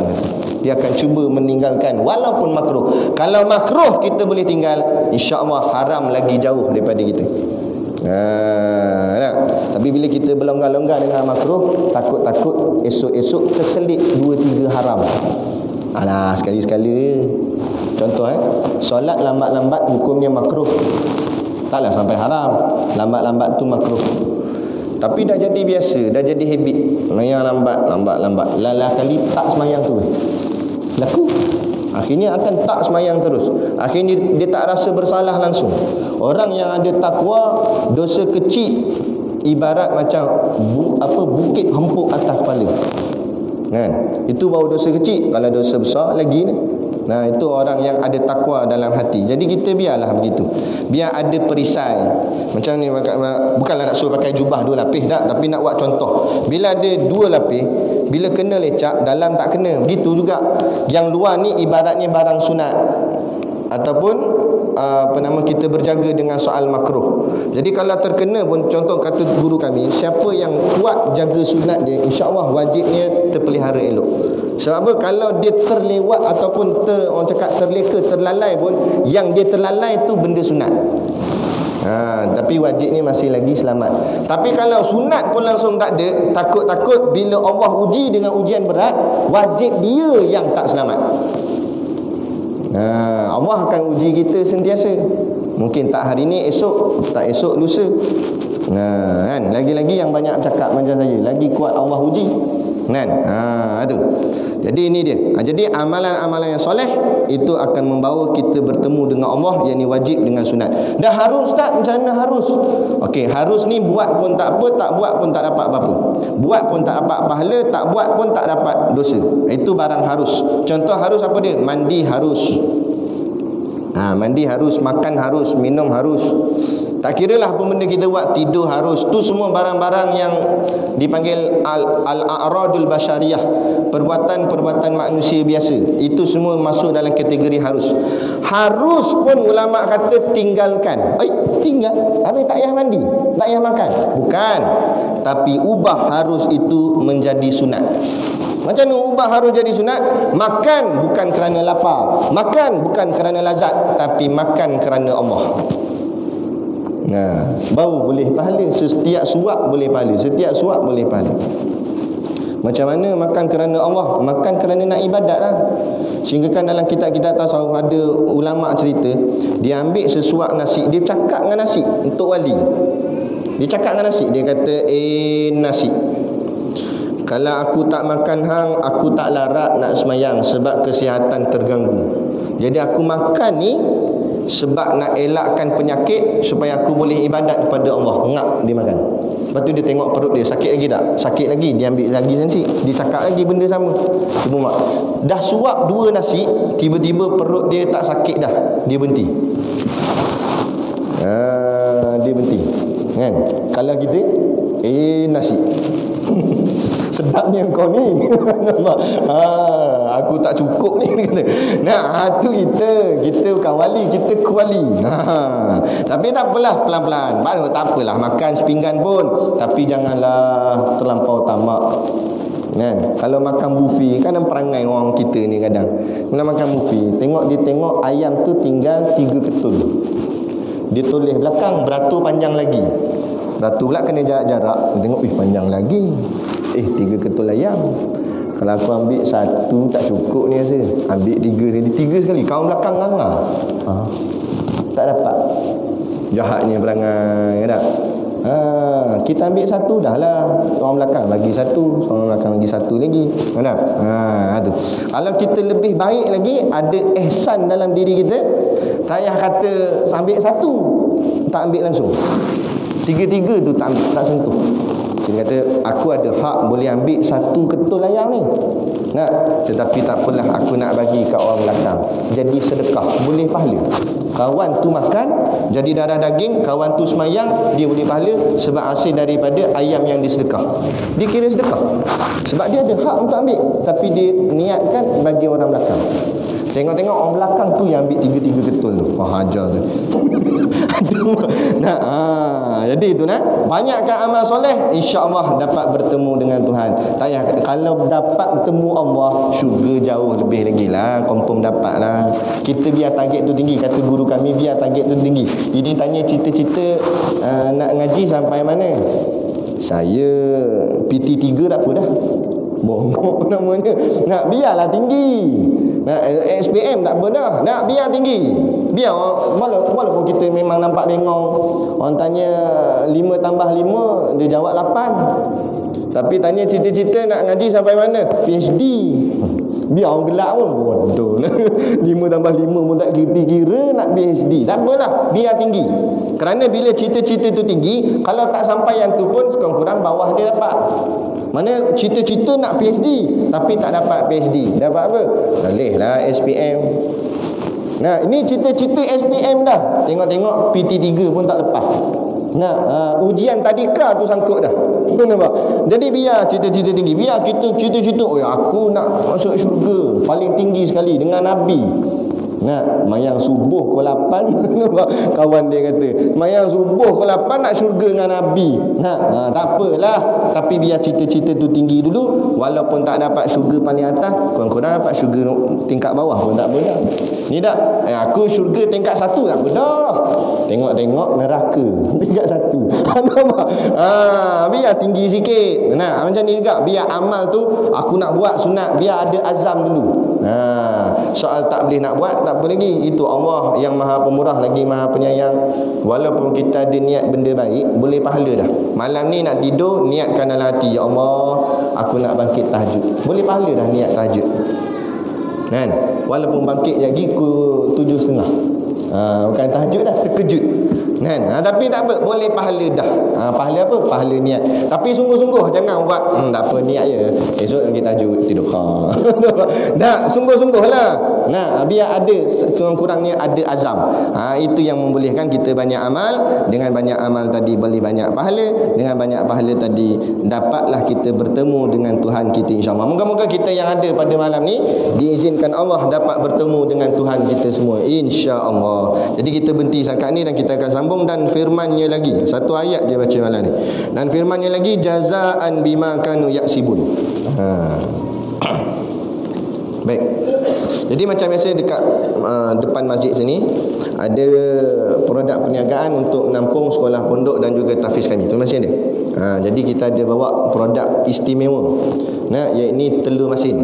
dia akan cuba meninggalkan walaupun makruh. Kalau makruh kita boleh tinggal, insya-Allah haram lagi jauh daripada kita. Tapi bila kita berlonggar-longgar dengan makruh, takut-takut esok-esok terselit 2-3 haram. Alah, sekali-sekala. Contoh solat lambat-lambat hukumnya makruh. Taklah sampai haram. Lambat-lambat tu makruh. Tapi dah jadi biasa, dah jadi habit. Semayang lambat. Lala kali tak semayang tu laku. Akhirnya akan tak semayang terus. Akhirnya dia tak rasa bersalah langsung. Orang yang ada takwa, dosa kecil ibarat macam bukit hempuk atas kepala. Kan? Itu baru dosa kecil. Kalau dosa besar lagi ni. Nah, itu orang yang ada takwa dalam hati. Jadi kita biarlah begitu. Biar ada perisai. Macam ni, bukanlah nak suruh pakai jubah 2 lapis tak, tapi nak buat contoh. Bila ada 2 lapis, bila kena lecak, dalam tak kena. Begitu juga. Yang luar ni ibaratnya barang sunat. Ataupun kita berjaga dengan soal makruh. Jadi kalau terkena pun, contoh kata guru kami, siapa yang kuat jaga sunat dia, insya-Allah wajibnya terpelihara elok. Sebab apa? Kalau dia terlewat ataupun orang cakap terleka, terlalai pun, yang dia terlalai tu benda sunat. Tapi wajibnya masih lagi selamat. Tapi kalau sunat pun langsung tak ada, takut-takut bila Allah uji dengan ujian berat, wajib dia yang tak selamat. Allah akan uji kita sentiasa. Mungkin tak hari ni, esok, tak esok, lusa. Kan? Lagi-lagi yang banyak cakap macam saya, lagi kuat Allah uji. Kan? Itu. Jadi ini dia. Jadi amalan-amalan yang soleh itu akan membawa kita bertemu dengan Allah, yang wajib dengan sunat. Dah harus tak? Macam mana harus? Okey, harus ni buat pun tak apa, tak buat pun tak dapat apa-apa. Buat pun tak dapat pahala, tak buat pun tak dapat dosa. Itu barang harus. Contoh harus apa dia? Mandi harus. Mandi harus, makan harus, minum harus. Tak kiralah apa benda kita buat, tidur harus. Tu semua barang-barang yang dipanggil al-a'radul basyariyah, perbuatan-perbuatan manusia biasa. Itu semua masuk dalam kategori harus. Harus pun ulama kata tinggalkan. Tinggal, habis tak payah mandi. tak payah makan. Bukan. Tapi ubah harus itu menjadi sunat. Macam mana ubah harus jadi sunat? Makan bukan kerana lapar, makan bukan kerana lazat, tapi makan kerana Allah. Nah, baru boleh pahala. Setiap suap boleh pahala. Setiap suap boleh pahala. Macam mana makan kerana Allah? Makan kerana nak ibadat lah. Sehingga kan dalam kitab-kitab tasawuf ada ulama' cerita, dia ambil sesuap nasi, dia cakap dengan nasi untuk wali. Dia cakap dengan nasi, dia kata, nasi, kalau aku tak makan hang, aku tak larat nak semayang sebab kesihatan terganggu. Jadi aku makan ni sebab nak elakkan penyakit, supaya aku boleh ibadat kepada Allah. Ngap dia makan. Lepas tu dia tengok perut dia, sakit lagi tak? Sakit lagi, dia ambil lagi nasi, dia cakap lagi benda sama. Cuma dah suap 2 nasi, tiba-tiba perut dia tak sakit dah, dia berhenti. Dia berhenti kan? Kalau kita nasi sedapnya kau ni. Aku tak cukup ni. Nah, tu kita bukan wali, kita kuali. Tapi tak apalah, pelan-pelan. Baru tak apalah, makan sepinggan pun, tapi janganlah terlampau tamak. Kan? Kalau makan buffet, kan perangai orang kita ni kadang. Kalau makan buffet, dia tengok ayam tu tinggal 3 ketul. Dia tulis belakang beratur panjang lagi. Beratur pula kena jarak-jarak. Dia tengok, panjang lagi. 3 ketul ayam. Kalau aku ambil 1 tak cukup ni rasa. Ambil 3 sekali. 3 sekali. Kawan belakang nganga. Tak dapat. Jahatnya perangai tak? Kita ambil 1 dah lah. Orang belakang bagi 1, orang belakang bagi 1 lagi. Mana? Tu. Kalau kita lebih baik lagi, ada ihsan dalam diri kita, tak payah kata ambil 1, tak ambil langsung. 3 tu tak ambil, tak sentuh. Dia kata, aku ada hak boleh ambil 1 ketul ayam ni. Tetapi tak apalah, aku nak bagi kat orang belakang. Jadi sedekah, boleh pahala. Kawan tu makan, jadi darah daging. Kawan tu semayang, dia boleh pahala sebab hasil daripada ayam yang disedekah. Dia kira sedekah sebab dia ada hak untuk ambil, tapi dia niatkan bagi orang belakang. Tengok-tengok orang belakang tu yang ambil 3 ketul tu. Hajar tu. Jadi itu banyakkan amal soleh, insya-Allah dapat bertemu dengan Tuhan. Tayah kalau dapat bertemu Allah, syurga jauh lebih lagi lah, confirm dapat lah. Kita biar target tu tinggi, kata guru kami, biar target tu tinggi. Ini tanya cita-cita nak ngaji sampai mana? Saya PT3 tak apa dah. Bongkok namanya. Nak biarlah tinggi. Nak SPM tak apa dah. Nak biar tinggi. Biar walaupun kita memang nampak bengong. Orang tanya 5 tambah 5, dia jawab 8. Tapi tanya cita-cita nak ngaji sampai mana? PhD. Biar orang gelak pun bodoh. 5 tambah 5 pun tak kira nak PhD. Tak apalah, biar tinggi. Kerana bila cita-cita tu tinggi, kalau tak sampai yang tu pun kurang-kurang bawah dia dapat. Mana cita-cita nak PhD tapi tak dapat PhD, dapat apa? Bolehlah SPM. Ini cita-cita SPM dah. Tengok-tengok PT3 pun tak lepas. Ujian tadika tu sangkut dah. Nampak? Jadi biar cita-cita tinggi. Biar kita cita-cita, aku nak masuk syurga paling tinggi sekali dengan Nabi. Mayang subuh pukul 8. Kawan dia kata, mayang subuh pukul 8 nak syurga dengan Nabi. Tak apalah, tapi biar cita-cita tu tinggi dulu. Walaupun tak dapat syurga paling atas, kurang-kurang dapat syurga tingkat bawah pun tak apa dah. Ni dah, aku syurga tingkat 1 tak apa dah. Tengok-tengok neraka tingkat 1. Nampak? Biar tinggi sikit. Macam ni juga, biar amal tu aku nak buat sunat, biar ada azam dulu. Soal tak boleh nak buat, tak apa lagi. Itu Allah yang maha pemurah lagi maha penyayang. Walaupun kita ada niat benda baik, boleh pahala dah. Malam ni nak tidur, niatkan dalam hati, ya Allah, aku nak bangkit tahajud. Boleh pahala dah niat tahajud. Kan? Walaupun bangkit lagi pukul 7.30. Bukan tahajud dah, terkejut. Kan? Tapi tak apa, boleh pahala dah. Pahala apa? Pahala niat. Tapi sungguh-sungguh, jangan buat tak apa, niat je. Esok lagi tahajud, tidur. Tak, sungguh-sungguh lah. Nah, biar ada kurang-kurangnya ada azam. Itu yang membolehkan kita banyak amal. Dengan banyak amal tadi boleh banyak pahala. Dengan banyak pahala tadi dapatlah kita bertemu dengan Tuhan kita, insya-Allah. Moga-moga kita yang ada pada malam ni diizinkan Allah dapat bertemu dengan Tuhan kita semua, insya-Allah. Jadi kita berhenti setakat ni dan kita akan sambung. Dan firman-Nya lagi, satu ayat je baca malam ni. Dan firman-Nya lagi, jazaan bima kanu yaksibun. Baik. Jadi macam biasa dekat depan masjid sini ada produk perniagaan untuk menampung sekolah pondok dan juga tahfiz kami. Tu masih ada. Jadi kita ada bawa produk istimewa. Iaitu telur masin.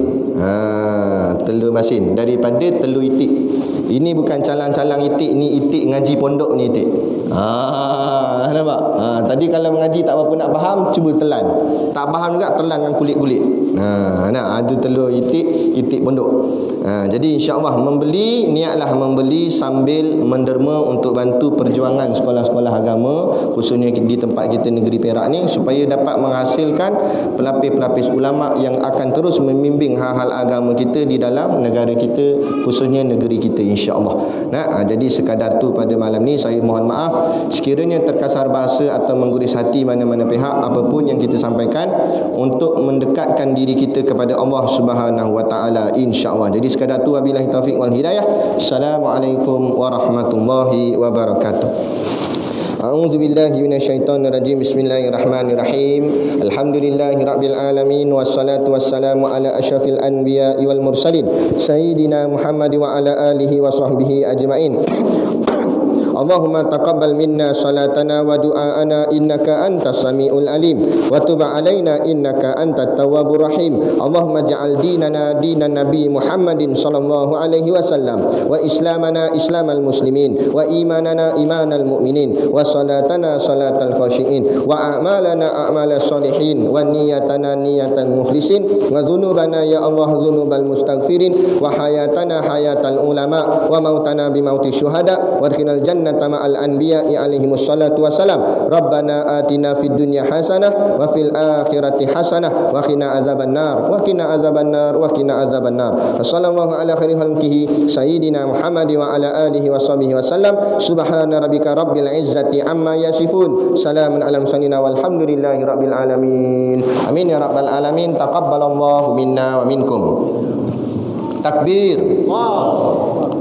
Telur masin daripada telur itik. Ini bukan calang-calang itik, ni itik ngaji pondok ni itik. Nampak? Tadi kalau mengaji tak apa nak faham, cuba telan. Tak faham juga telan dengan kulit-kulit. Ada telur itik pondok. Jadi insya-Allah membeli, niatlah membeli sambil menderma untuk bantu perjuangan sekolah-sekolah agama, khususnya di tempat kita negeri Perak ni, supaya dapat menghasilkan pelapis-pelapis ulama yang akan terus membimbing hal-hal agama kita di dalam negara kita, khususnya negeri kita, insya-Allah. Jadi sekadar tu pada malam ni. Saya mohon maaf sekiranya terkasar bahasa atau mengguris hati mana-mana pihak, apapun yang kita sampaikan untuk mendekatkan diri kita kepada Allah Subhanahu wa taala, insya-Allah. Jadi sekadar tu, wabillahi taufik wal hidayah. Assalamualaikum warahmatullahi wabarakatuh. A'udzu billahi minasyaitonir rajim. Bismillahirrahmanirrahim. Alhamdulillahirabbil alamin wassalatu wassalamu ala asyrafil anbiya'i wal mursalin sayyidina Muhammad wa ala alihi wa sahbihi ajmain. Allahumma taqabbal minna salatana wa du'aana innaka antas samiul alim wa tub alaina innaka antat tawwabur rahim. Allahumma ja'al dinana dinan nabi Muhammadin sallallahu alaihi wasallam wa islamana islamal muslimin wa imanana imanal mu'minin wa salatana salatal khashiin wa a'malana a'malas salihin wa niyatana niyatal mukhlisin wa dhunubana ya Allah dhunubal mustaghfirin wa hayatana hayatal ulama wa mautana bimauti syuhada wa adkhilnal jannata ma'al anbiya'i alaihimus salatu wassalam. Rabbana atina fid dunya hasanah wa fil akhirati hasanah wa qina adzabannar wa qina adzabannar wa qina adzabannar. Sallallahu ala khairi khalqihi sayyidina Muhammad wa ala alihi wa sahbihi wasallam. Subhana rabbika rabbil izzati amma yasifun. Salamun ala mursalin walhamdulillahi rabbil alamin. Amin ya rabbal alamin. Taqabbalallahu minna wa minkum. Takbir. Wow.